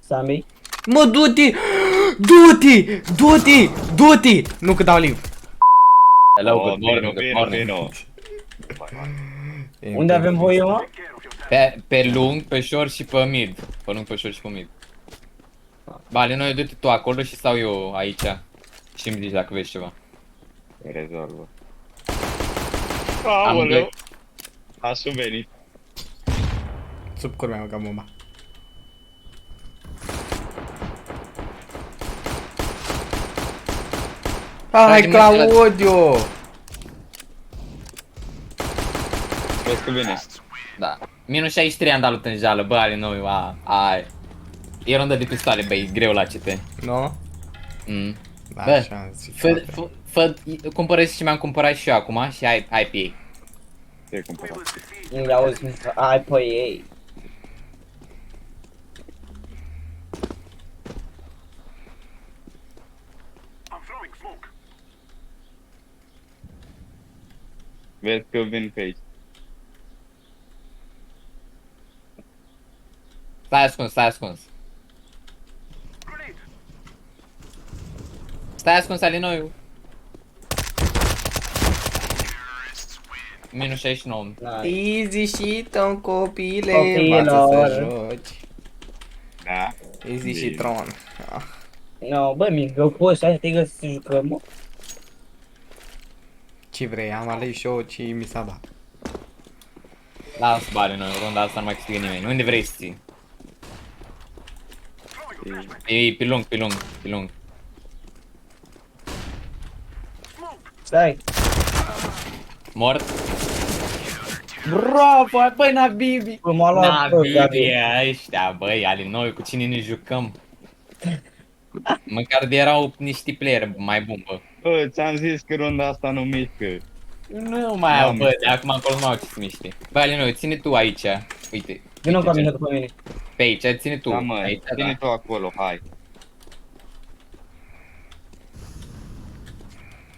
Sambi. Mă, du-te! Du-te! Du-te! Du-te! Nu că dau live. Hello, good morning, good morning. Unde avem voie, mă? Pe lung, pe short și pe mid. Pe lung, pe short și pe mid. Bale, noi du-te tu acolo și stau eu aici. Și îmi zici dacă vezi ceva. Rezolvă. Amândoi. Aoleu! A venit. Sub curmea mă ca bomba. Hai, Claudio! Vezi că vine. Da. Minus 63 am dat lui tânjală, bă, ale noi, ai. E rundă de pistoale, băi, greu la CT. Nu? Mm. Da, Bă, așa zic. cumpărăți ce mi-am cumpărat și eu acum și ai pe ei. Ce-ai cumpărat? Nu le-auzi, ai pe ei. Vezi că vin pe aici. Stai ascuns, stai ascuns. Stai ascuns, Alinoiu. Minus 69. Easy și ton copile, Copiilor. învață să joci. Da. Easy și Bine. Tron. No, bă, eu poți să te găsi să jucăm, mă. Ce vrei, am ales și eu ce mi s-a dat. Las bani noi, runda asta nu mai câștigă nimeni. Unde vrei să ții? E pe lung, pe lung, pe lung. Stai. Mort. Bravo, băi, Nabibi! Bă, m-a luat tot, Nabibi, Gabi. ăștia, băi, ale noi, cu cine ne jucăm? Măcar de erau niște player mai bun, bă. Bă, ți-am zis că runda asta nu mișcă. Nu mai au, N-am bă, mișcat. de acum încolo nu au ce să miște. Bă, ale noi, ține tu aici. Uite. Vino uite ca mine ce- după mine. Pe aici, ține tu. Da, mă, Aici, ține da. tu acolo, hai.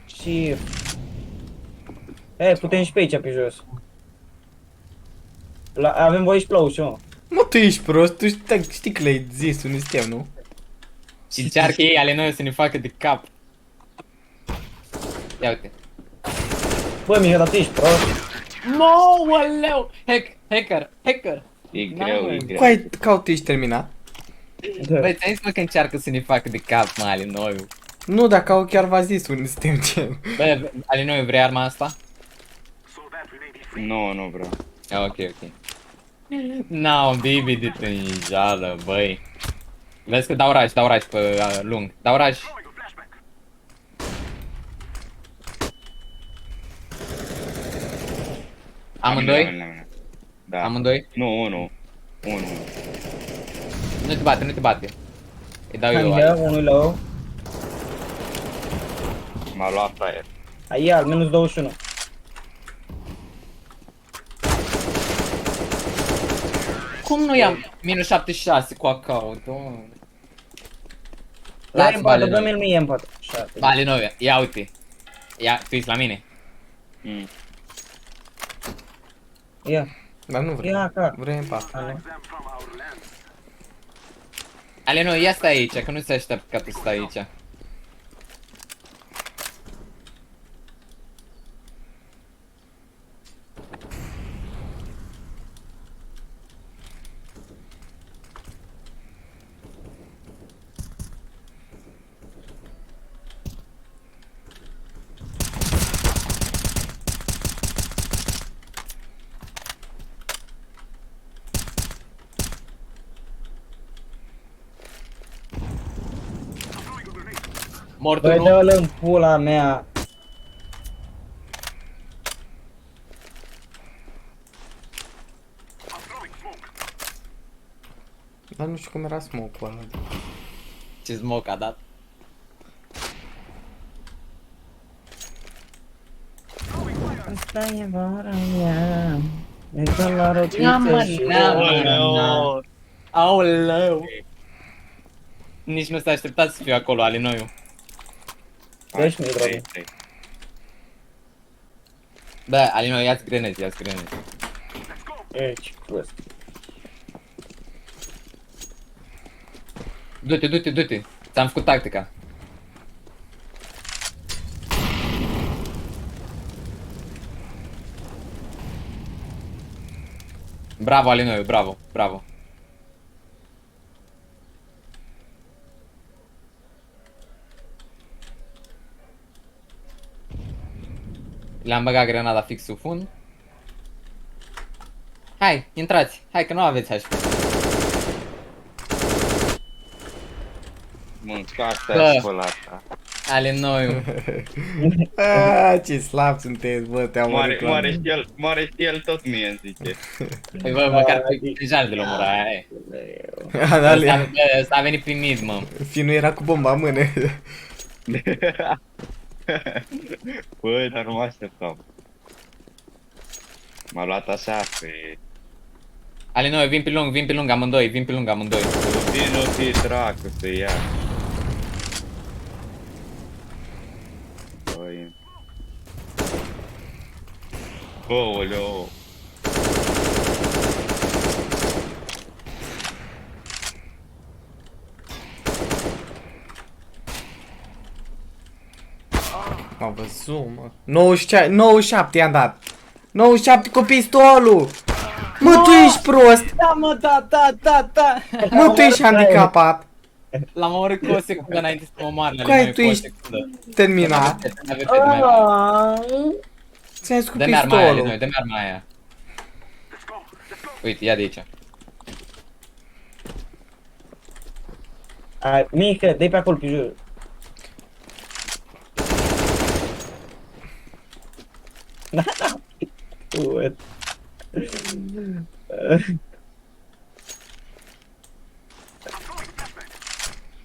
Și... putem și pe aici, pe jos. Avem voie și plău și mă. Mă, tu ești prost, tu știi că le-ai zis unde suntem, nu? Și încearcă ei ale noi să ne facă de cap. Ia uite. Bă, Miha, dar tu ești prost. No, aleu! Hacker! E N-am greu, voie. e greu. Cu ai tu ești terminat? Băi, ți-am zis mă că încearcă să ne facă de cap, mă, ale noi. Nu, dacă au chiar v-a zis unde suntem, ce? Bă, ale noi, vrei arma asta? Nu, nu vreau. Ah, ok. N-am bibi de tânjală, băi. Vezi că dau raj pe lung. Dau raj. Amândoi? La mine. Da. Amândoi? Nu, unu. Unu. Nu te bate. Îi dau eu. Hanghea, unul low. M-a luat fraier. Ai al, minus 21. Cum nu i-am? Minus 76 cu account, doamne. Dă-mi Lasă, în bale pată, dă-mi noi. mie în pată. 7. Bale noi, ia uite. Ia, tu ești la mine. Mm. Ia, Dar nu vrei. ia ca. Vrei în pat. Ale noi, ia stai aici, că nu se așteaptă ca tu să stai aici. Mort Băi, unul. dă-l în pula mea. Dar nu știu cum era smoke-ul ăla. Ce smoke a dat. Asta e vara mea. E ca la rotiță și Aoleu. Aoleu. Nici nu s-a așteptat să fiu acolo, ale noi. Deci mi-e dragă. Da, ale noi, ia-ți grenezi. Ești prost. Du-te, du-te, du-te. Ți-am făcut tactica. Bravo, Alinoiu, bravo, bravo. Le-am băgat grenada fix sub fund. Hai, intrați. Hai că nu aveți HP. Mâncați-a spălata. Alinoiu. Ce slab sunteți, bă, te-am omorât la... Moare și el tot mie îmi zice. Păi bă, măcar pe deja de l omora aia. Dale, Ăsta a venit prin mid, mă. Finu era cu bomba în mână. Băi, dar nu mă așteptam. M-a luat așa pe... Alinoiu, vin pe lung amândoi, vin pe lung amândoi. Vino fi dracu să ia. Băi... Oleo. M-a văzut, mă. 97 i-am dat. 97 cu pistolul. Mă, tu ești prost. Da, mă, da. Mă, tu ești handicapat. L-am omorât cu o secundă înainte să mă omoară. Cu aia tu ești terminat. Ți-ai zis cu Dă-mi arma aia, pistolul. Alinoiu, dă-mi arma aia. Uite, ia de aici. Mică, dă-i pe acolo, pe jur. Da. What?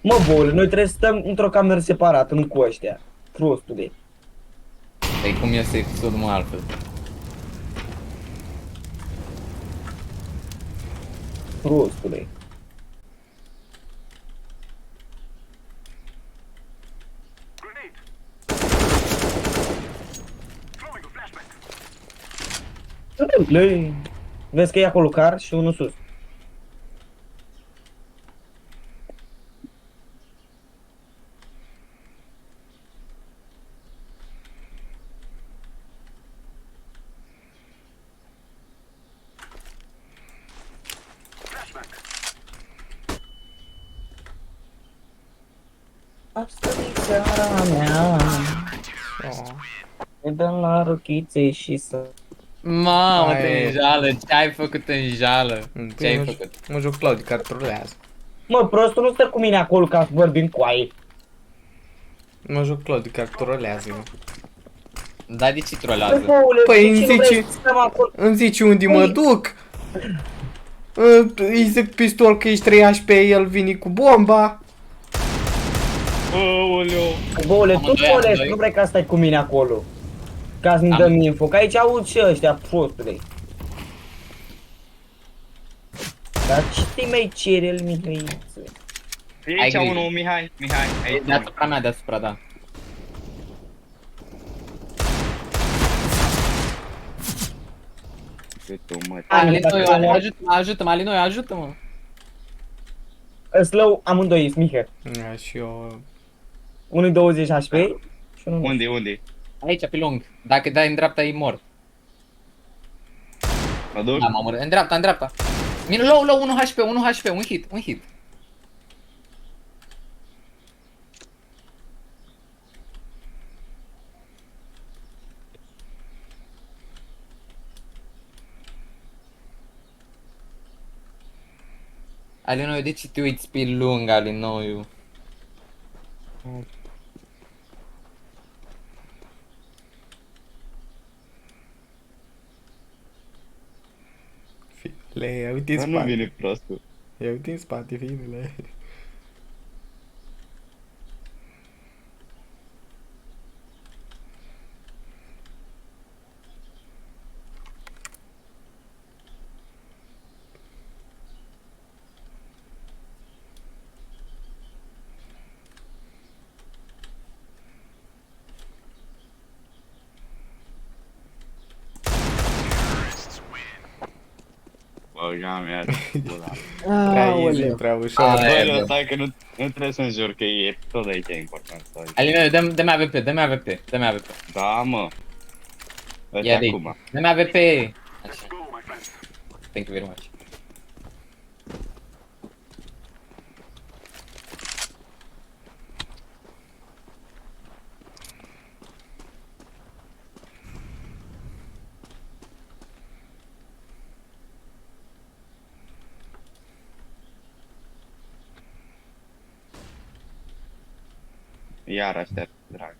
Mă, bole, noi trebuie să stăm într-o cameră separată, nu cu ăștia. Prostule. Păi cum e să episodul mă altfel? Prostule. Lei. Vezi că e acolo car și unul sus. Asta e țara mea. Ne dăm la rochițe și să... Mamă, Hai. te înjală, ce ai făcut în jală? Ce ai făcut? Mă joc Claudiu, care trolează. Mă, prostul, nu stă cu mine acolo ca să vorbim cu aia. Mă joc Claudiu, care trolează. Mă. Da, de ce trolează? Păi, de ce îmi nu vrei zice- să stăm acolo? Îmi zici unde mă duc. Îi zic pistol că ești 3 HP, el vine cu bomba. Oleo. Bole, tu Amândoi, bole, amândoi. nu vrei ca să stai cu mine acolo. Ca să-mi Am- dăm info, că aici aud și ăștia, prostule. Dar ce te mai cere el, Mihăiță? E Ai aici grijă. unul, Mihai, aici. Deasupra mea, deasupra, da. Cât-o, mă. Alinoiu, ajută-mă, Alinoiu, ajută-mă. Slău amândoi, Mihă. Ia, și eu... Unul 20 HP și unul... Unde? Aici, pe lung. Dacă dai în dreapta, e mort. Mă duc? Da, mă omorât. În dreapta. Mine, low, 1 HP, un hit. Alinoiu, de ce te uiți pe lung, Alinoiu? Le ia uite în Dar nu spate. vine prostul. Ia uite în spate, fiinele. băga mea de pula. Prea easy, Aoleu. prea ușor. Aia. Bă, stai că nu trebuie să înjur, că e tot aici e important. Stai. Alineu, dă-mi AWP, dă-mi AWP, dă-mi AWP. Da, mă. Ia Ăsta de acum. dă-mi AWP. Așa. Thank you very much. Iar aștept, drag.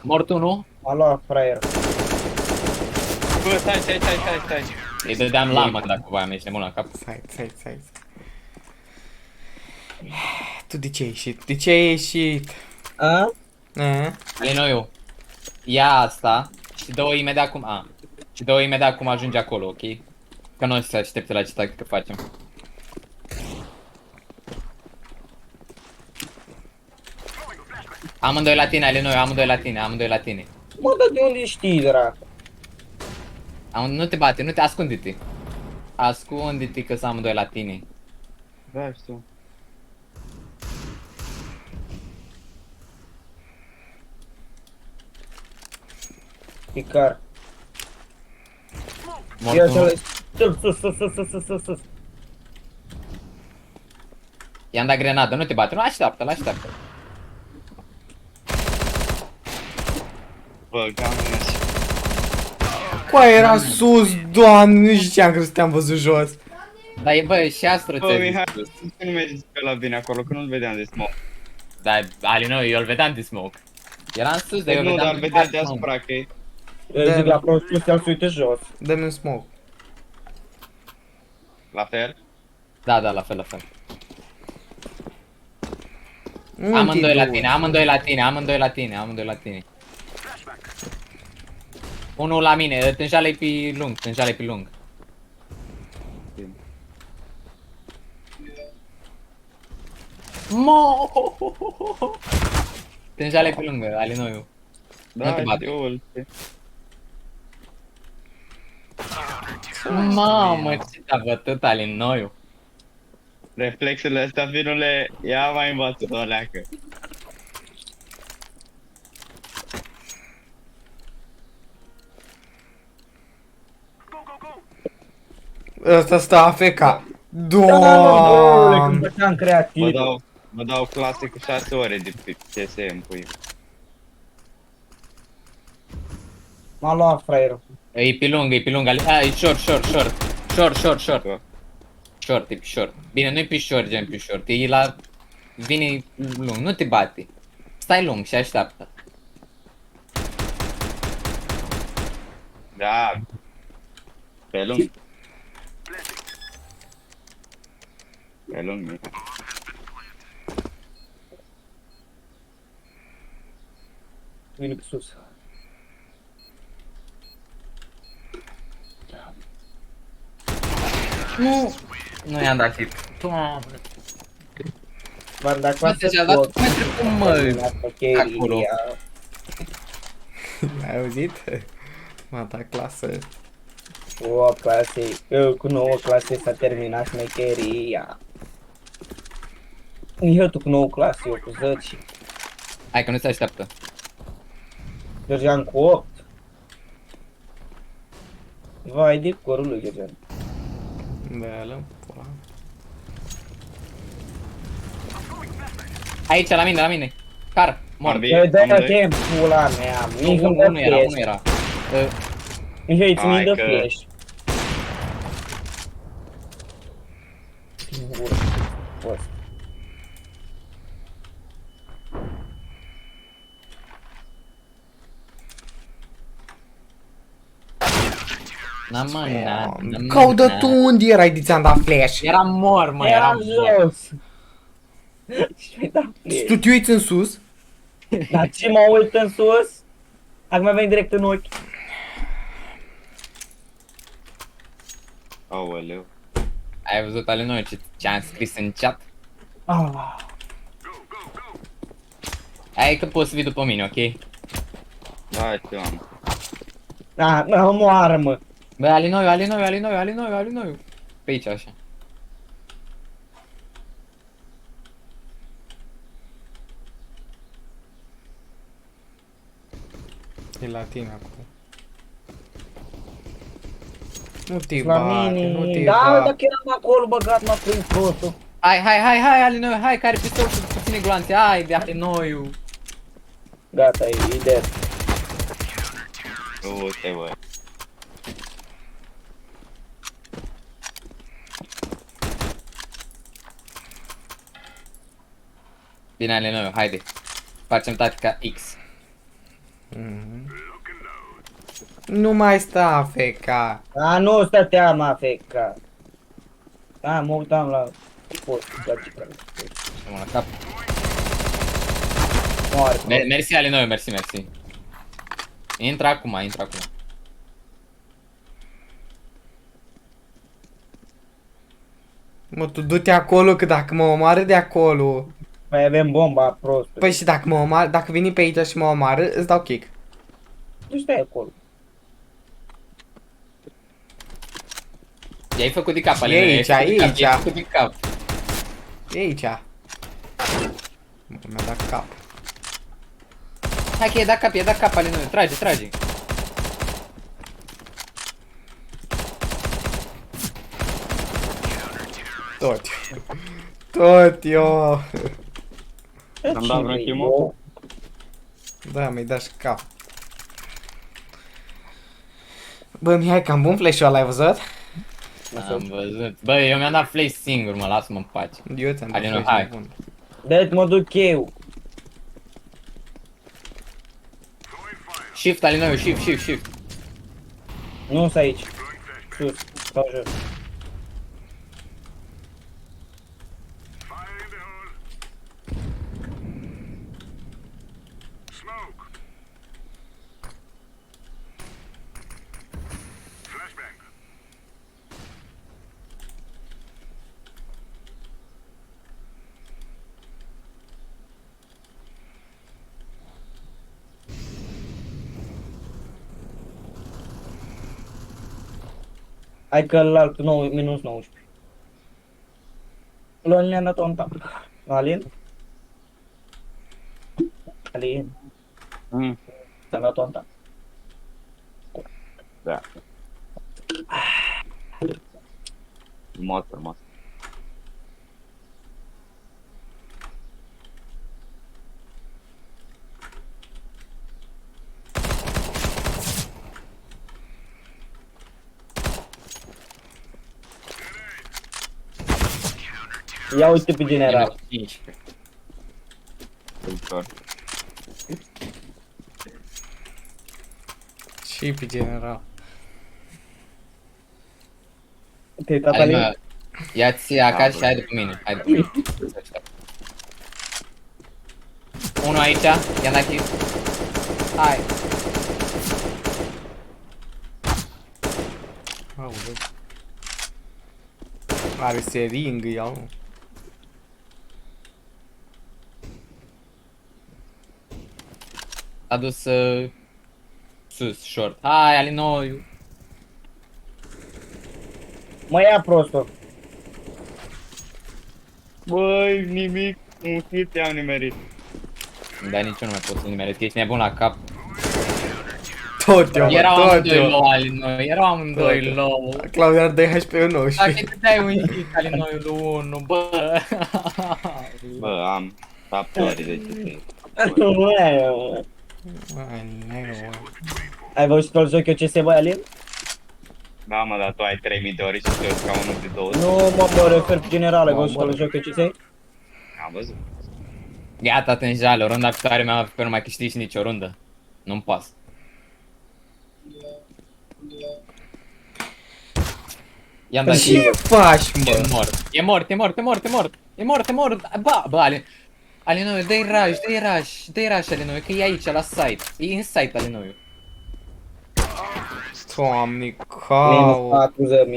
Mort unul. M-a luat fraierul. Bă, stai. Îi dădeam lama dacă voiam, ești nebun la cap. Stai. Tu de ce ai ieșit? De ce ai ieșit? A? Alinoiu, ia asta și dă-o imediat cum... Și dă-o imediat cum ajunge acolo, ok? Că noi să aștepte la ce tactică facem. Amândoi la tine, Alinoiu, amândoi la tine. Mă, dar de unde știi, dracu? Nu te bate, nu te ascunde-te. Ascunde-te că sunt amândoi la tine. Da, știu. Picar. Mort Ia unul. sus. I-am dat grenadă, nu te bate, nu așteaptă. Băga mea și... Coa era sus, doamne, nu știam că te-am văzut jos. Dar e, bă, și Astro Bă, ți-a Mihai, zis. ce nu mergi pe la bine acolo, că nu-l vedeam de smoke. Da, Alinoiu, eu îl vedeam de smoke. Eram sus, dar eu Nu, vedeam dar vedea deasupra că e... Eu zic la prostul să-l se uite jos. Dă-mi un smoke. La fel? Da, la fel. Unde Amândoi la duci? tine, amândoi la tine. Unul la mine, tânjale-i pe lung. Mo! Tânjale pe lungă, Alinoiu. Nu te Da, bate. știu. Mamă, ce te-a bătut Alinoiu. Reflexele astea, vinule, ia mai învață o leacă. Ăsta stă AFK. Nu, Doamne. că făceam creativ. Mă dau clase cu 6 ore de pe CSM, pui. M-a luat fraierul. E pe lung, e short. Short, e pe short. Bine, nu e pe short, gen pe short, e la... Vine lung, nu te bate. Stai lung și așteaptă. Da. Pe lung. Pe lung, Mihai. Vine pe sus. Nu i-am dat hit. Doamne. V-am dat Mă, ți-a dat cum ai trecut, mă, acolo. Ai auzit? M-a dat clasă. O clase, cu 9 clase s-a terminat șmecheria. Eu tu cu 9 clase, eu cu 10. Hai că nu se așteaptă. Georgian cu 8. Vai de corul lui Georgian. Da, lăm pula. Aici, la mine. Car, mort. Ambii? Dă-i Amândoi? timp, pula mea. Nici nu Unul era. Mihai, ți-mi Hai dă că- flash. Fost. N-am mă, n-am Caută tu unde erai de ți-am dat flash. Eram mor, mă, Era eram mor. jos. Și mi-ai dat flash. Tu te uiți în sus? Dar ce mă uit în sus? Acum veni direct în ochi. Aoleu. Ai văzut ale noi ce-am scris în chat? Ah. Hai că poți să vii după mine, ok? Da, știu am. Ah, moară-mă. Bă, Alinoiu. pe aici, așa. E la tine acum. Nu te La bate, nu te mine. Da, bate. dacă eram acolo băgat, m-a prins prostul. Hai, Alinoiu, hai, care pistol cu puține gloanțe, hai de Alinoiu. Gata, e dead. Du-te, bă. Bine, Alinoiu, haide. Facem tactica X. Nu mai sta, feca. A, nu stăteam, feca. A, mă uitam la post, Mă la cap. moare. Mersi, Alinoiu, mersi. Intră acum. Mă, tu du-te acolo, că dacă mă omoară de acolo... Mai avem bomba prostă. Păi și dacă mă omoară, dacă vine pe aici și mă omoară, îți dau kick. Tu stai acolo. I-ai făcut de cap, E Alinoiu, aici, i-ai făcut de cap. E aici. Mi-a dat cap. Hai că i-ai dat cap, Alinoiu, trage. Tot eu. Am dat vreun chimo? Da, mi-ai dat și cap. Bă, Mihai, cam bun flash-ul ăla, ai văzut? Am văzut. Bă, eu mi-am dat flash singur, mă, lasă-mă în pace. Eu ți-am dat Hai, nu, flash hai. bun. Deci mă duc eu. Shift, Alinoiu, shift. Nu sunt aici. Sus, sau jos. Hai că ălalt minus 19. Lol ne-a dat-o în tap. Alin? Alin? Ți-am dat-o în tap. Da. Frumos. Ia uite pe general. 15. Ușor. Și pe general. Te-ai uitat, Alin? Alinoiu, ia-ți acasă și hai după mine. Unul aici, i-am dat kill. Hai. Aoleu. Are seringă, iau. A dus sus, short. Hai, Alinoiu. Mă ia prostul. Băi, nimic. Un hit te-am nimerit. Dar nici eu nu mai pot să nimeresc, ești nebun la cap. Tot eu, Erau tot amândoi eu. low, Alinoiu, erau amândoi Tot eu. low. Claudiu ar dai HP în nou și... Dacă te dai un hit, Alinoiu, lui 1, bă. Bă, am 7 ori de ce. Ai văzut că-l joc eu CS, băi, Alin? Da, mă, dar tu ai 3000 de ori și tu ca unul de 2. Nu, mă refer pe general, ai văzut că-l joc eu CS? Am văzut. Gata, tânjale, o runda viitoare mea pe nu mai câștigi nicio rundă. Nu-mi pas. I-am dat Ce faci, E mă? mort. E mort. Bă, Alinoiu, dă-i rush, Alinoiu, că e aici, la site. E in site, Alinoiu. Doamne, Minus cau.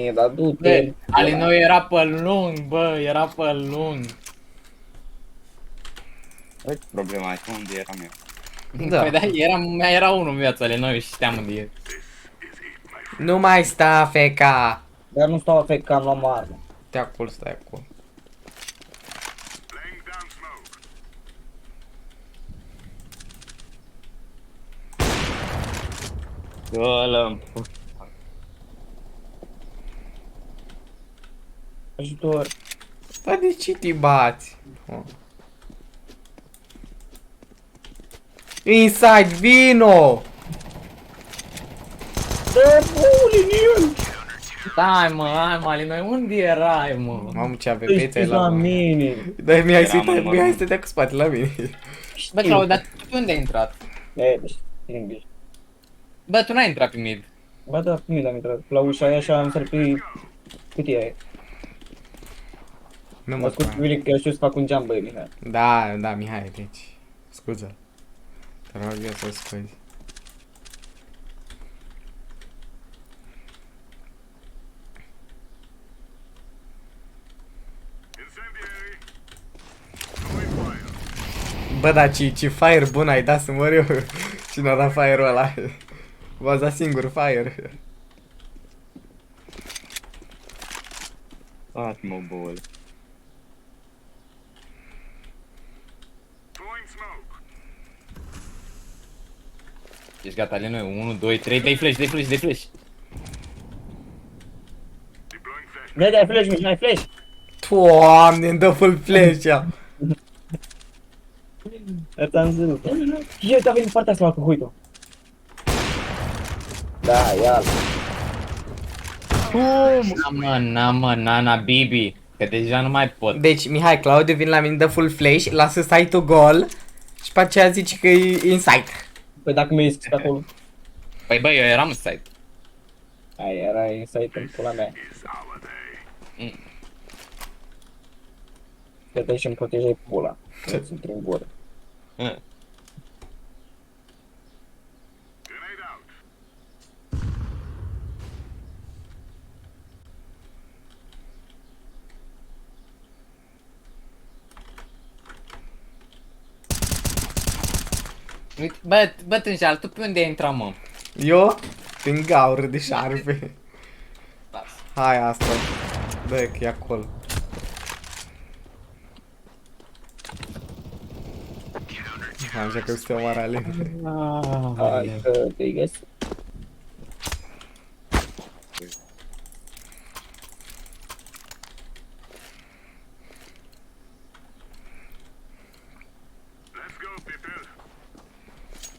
40.000, dar du-te. Bă, Alinoiu era pe lung, era pe lung. Uite problema aici, unde eram eu? Da. Păi da, era unul în viața Alinoiu și știam unde e. Nu mai sta, feca. Dar nu stau afect că am luat armă. Stai acolo, stai acolo. Ăla. Ajutor. Dar de ce te bați? Oh. Inside, vino! Dă buli în el! Stai mă, hai mă, Alinoi, unde erai mă? Mamă, ce avem Îi pețe știți la la mine. Dar mi-ai Eram în mi-ai mormânt. stătea cu spatele la mine. Bă, Claudiu, dar tu pe unde ai intrat? E, deci, English. Bă, tu n-ai intrat pe mid. Ba da, nu am intrat. La ușa aia și am sărit pe cutia aia. Nu Mă mă scuz spune. Willy că știu să fac un jump, băi, Mihai. Da, da, Mihai, deci. Scuză. Te rog eu să scuzi. Bă, dar ce fire bun ai dat să mor eu. Cine a dat fire-ul ăla? V-ați dat singur fire. Mă, bol. Ești gata, Alinoi, 1, 2, 3, dai flash, dai flash, dai flash. Dai flash, Mihai, flash! Doamne, îmi dă full flash ea. Ți-am zis. Eu te-a venit partea asta cu huitul. Da, ia-l. Na mă, nana, Bibi. Că deja nu mai pot. Deci, Mihai, Claudiu vine la mine, dă full flash, lasă site-ul gol și pe aceea zice că e inside. Păi dacă mi-ai scris acolo. Păi bă, eu eram în site. Aia era insight în pula mea. Că te și-mi protejai pula. Să-ți intri în gură. Uite, bă, Tânjal, tu pe unde ai intrat, mă? Eu? Prin gaură de șarpe. Las. Hai asta. Dă că e acolo. Așa că suntem oarale. Hai că te-ai găsit.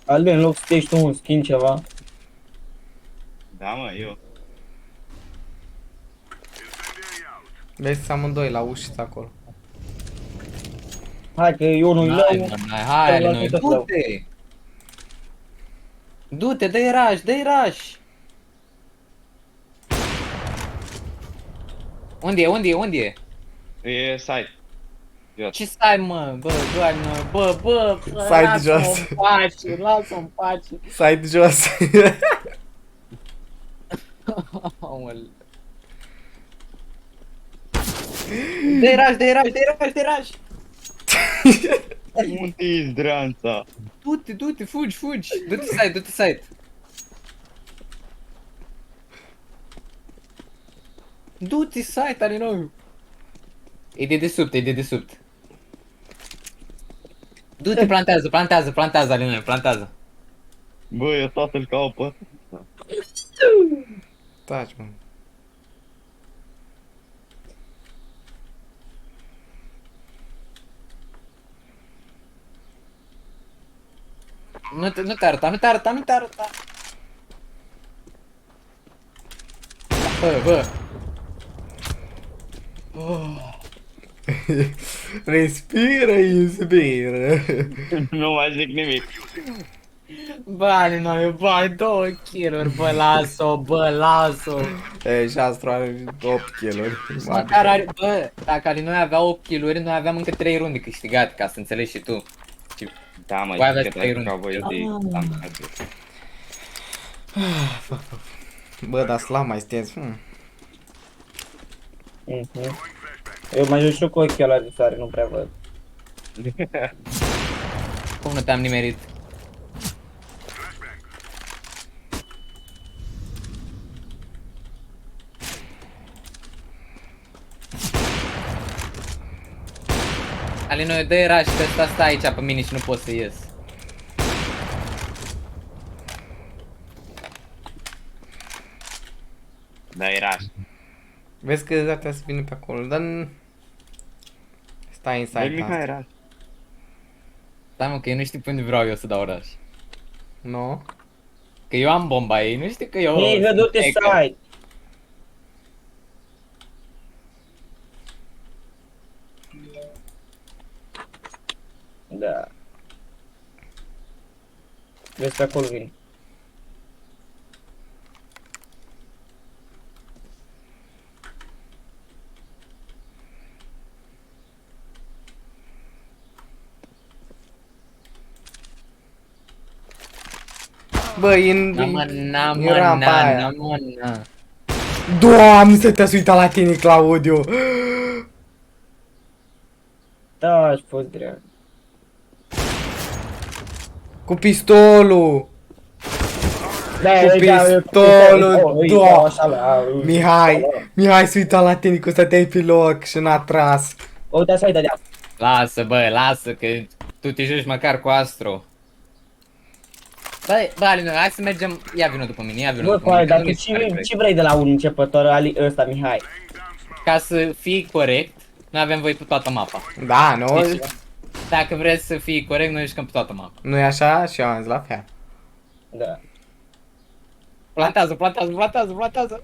Albin, în loc să te tu un skin ceva. Da, mă, eu. Vezi să amândoi la ușă acolo. Hai că eu nu-i Hai, lău. mă, hai, Alinoi, du-te! Du-te, dă-i rush, dă-i rush! Unde e, unde e? E site. Ce stai, mă? Bă, Alinoi, bă, Stai de jos. lasă-mă în pace, lasă-mă în pace. Side jos. Aoleu. Dă-i rush, dă-i rush, dă-i rush, dă-i rush! Unde-i zdranța? Du-te, fugi, du-te side, du-te side. Du-te side, Alinoi. E de desubt. Du-te, plantează, Alinoi, plantează. Bă, eu tatăl ca o pătă. Taci, mă. Nu te arăta. Bă. Respiră, inspiră. Nu mai zic nimic. Bani, noi, bani, 2 kill-uri, bă, las-o. E, și Astro are 8 kill-uri. Măcar are, bă, dacă Alinoi avea 8 kill-uri, noi aveam încă 3 runde câștigate, ca să înțelegi și tu. Da, mă, Voi aveți zic că trei trebuie ca voi de... Bă, dar slam mai stens. Eu mai joc și eu cu ochii ăla de soare, nu prea văd. Cum nu te-am nimerit? Bali, noi dă era și că ăsta stă aici pe mine și nu pot să ies. Da, era. Vezi că data să vină pe acolo, dar... Stai în Băi, site Mica, asta. era. Stai mă, că eu nu știu pe unde vreau eu să dau oraș. Nu? Că eu am bomba, ei nu știu că eu... Mică, du-te hacker. site. Da. Vezi pe acolo vin. Bă, în... Na mă, în rampa aia. na mă, na. Doamne, să te-ați uitat la tine, Claudiu! Da, aș fost drept. Cu pistolul! Da, Cu pistolul, da. Mihai s-a uitat la tine că stăteai pe loc și n-a tras. Uite să-i dădea. Lasă, bă, lasă, că tu te joci măcar cu Astro. Băi, Ali, noi, hai să mergem, ia vină după mine, ia vină Bă, după mine. coai, că dar nu tu mi se pare corect. ce vrei de la un începător, Ali, ăsta, Mihai? Ca să fii corect, noi avem voie pe toată mapa. Da, nu? Deci, dacă vreți să fii corect, noi jucăm pe toată mapa. Nu e așa? Și eu am zis la fel. Da. Plantează, plantează, plantează, plantează.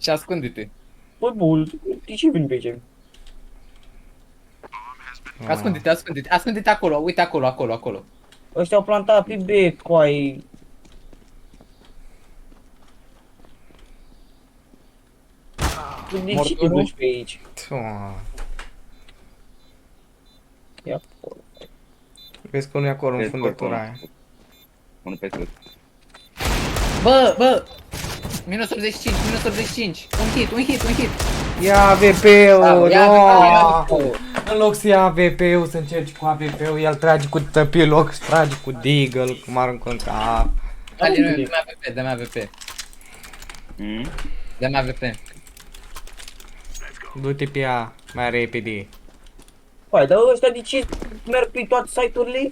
Și ascunde-te. Băi, bun, de ce vin pe aici? Ascunde-te, ascunde-te, ascunde-te acolo, uite acolo, acolo, acolo. Ăștia au plantat pe B, coai. De ce te duci pe aici? Doamne. Ia, Vezi că nu e acolo în Vezi, fundătura acolo. aia. Unul pe sus. Bă! Minus 85, minus 85. Un hit, un hit, un hit. Ia AVP-ul, Ia da! AVP-ul. În loc să ia AVP-ul, să încerci cu AVP-ul, el trage cu tăpiloc și trage cu Deagle, cum aruncă în cap. Ali, noi, dă-mi AVP, dă-mi AVP. Mm? Dă-mi AVP. Du-te pe ea mai repede. Păi, dar ăștia de ce merg pe toate site-urile?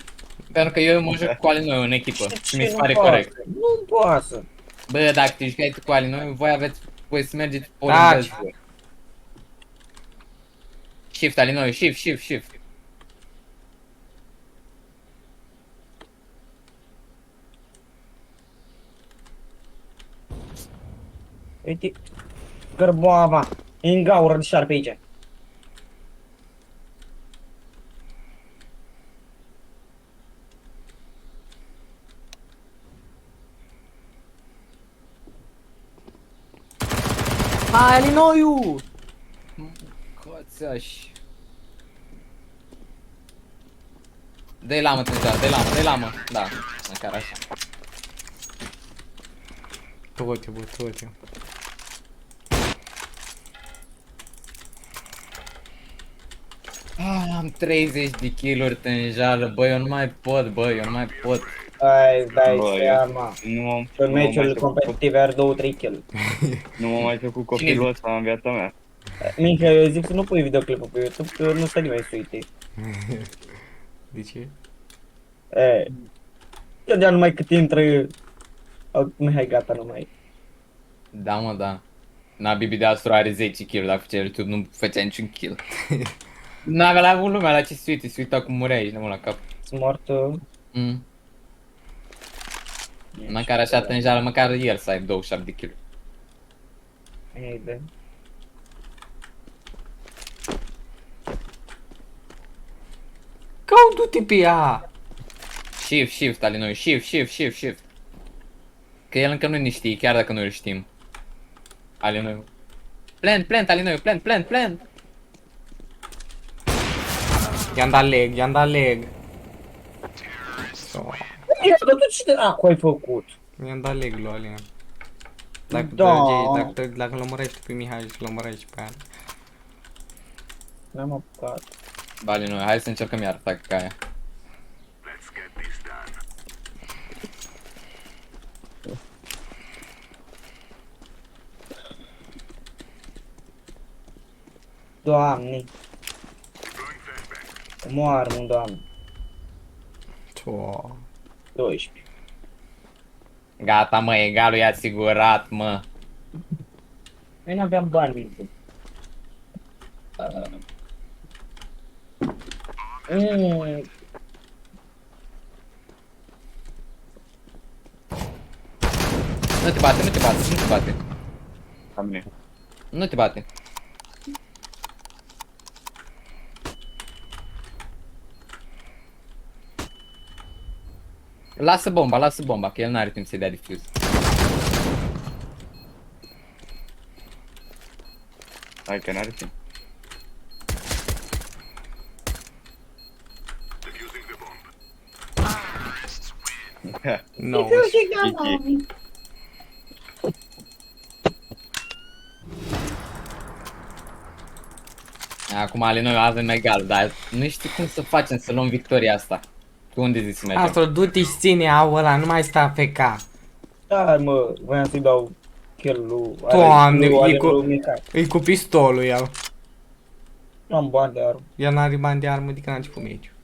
Pentru că eu mă joc cu Ali noi în echipă și mi se pare pasă? corect. Nu-mi pasă. Bă, dacă te jucai tu cu Ali noi, voi aveți voie să mergeți pe Taci. oriunde. Shift, Ali noi, shift, shift, shift. Uite, gărboava, e în gaură de șarpe aici. Hai, Alinoiu! Coțaș. Dă-i lamă, tânjar, dă-i lamă, dă-i lamă. Da, măcar așa. Tot-o, bă, tot-o. Am 30 de kill-uri tânjală, bă, eu nu mai pot, bă, eu nu mai pot. Hai, îți dai Bă, seama. Nu m-am În nu m-am mai meciul făcut- competitiv are 2-3 kill. nu m-am mai făcut copilul ăsta în viața mea. Mică, eu zic să nu pui videoclipul pe YouTube, că nu stă nimeni să uite. De ce? E, eu de numai cât intră... Mihai, gata, nu mai. Da, mă, da. Na, Bibi de Astro are 10 kill, dacă făcea YouTube nu făcea niciun kill. N-avea la lumea la ce se uita cum murea aici, nu la cap. Sunt mort. Mm. Măcar așa tânjală, măcar el să aibă 27 de kill. Ei, de. Cau, du-te pe ea! Shift, shift, ale noi, shift, shift, shift, shift. Că el încă nu ne știe, chiar dacă noi îl știm. Ale noi. Plant, plant, ale noi, plant, plant, plant. I-am dat leg, i-am dat leg. So, Ia, dar tu ce dracu ai făcut? i-am dat leg lui Alin. Dacă Da. dacă lămurești pe Mihai și lămurești pe ea. N-am apucat. Bale noi, hai să încercăm iar tactica aia. Doamne. Moară-mă, doamne. Cio. 12. Gata, mă, egalul e asigurat, mă. Noi n-aveam bani, Mincu. Nu te bate, nu te bate, nu te bate. Am bine. Nu te bate. Lasă bomba, că el n-are timp să-i dea defuse. Hai că n-are timp. No. GG. Acum ale noi avem egal, dar nu știu cum să facem să luăm victoria asta. Tu unde zici să mergem? Astro, du-te și ține aul ăla, nu mai sta pe ca. Da, mă, voiam să-i dau kill lui... Doamne, lui e cu- lui Mihai. E cu pistolul el. Nu am bani de armă. El n-are bani de armă de când a început meciul.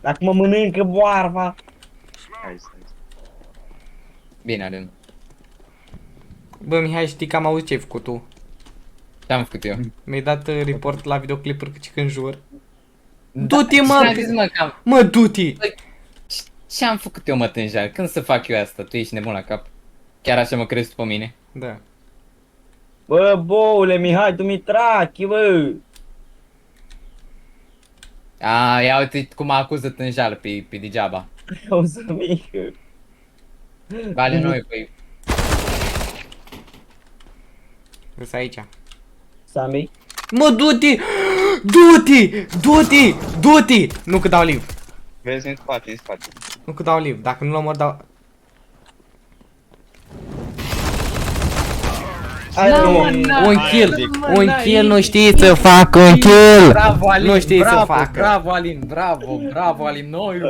Dacă mă mănâncă boarba... Hai, stai. Bine, Alen. Bă, Mihai, știi că am auzit ce ai făcut tu. Ce-am făcut eu? Mi-ai dat report la videoclipuri că când jur. Du-te, mă! Ce-am zis, mă, cam... Mă, du-te! Ce-am făcut eu, mă, tânjar? Când să fac eu asta? Tu ești nebun la cap. Chiar așa mă crezi tu pe mine? Da. Bă, boule, Mihai Dumitrache, bă! A, ia uite cum mă acuză tânjar pe degeaba. O să mică. Vale noi, păi... Îs aici. Sami? Mă, du-te! Du-te! Du-te! Du-te! Nu că dau live. Vezi în spate, în spate. Nu că dau live. Dacă nu-l omor, dau... Un kill nu știi să facă un kill! Bravo, Alin! Nu știi să bravo, facă. Bravo, Alin! Bravo, bravo, Alin! Noi!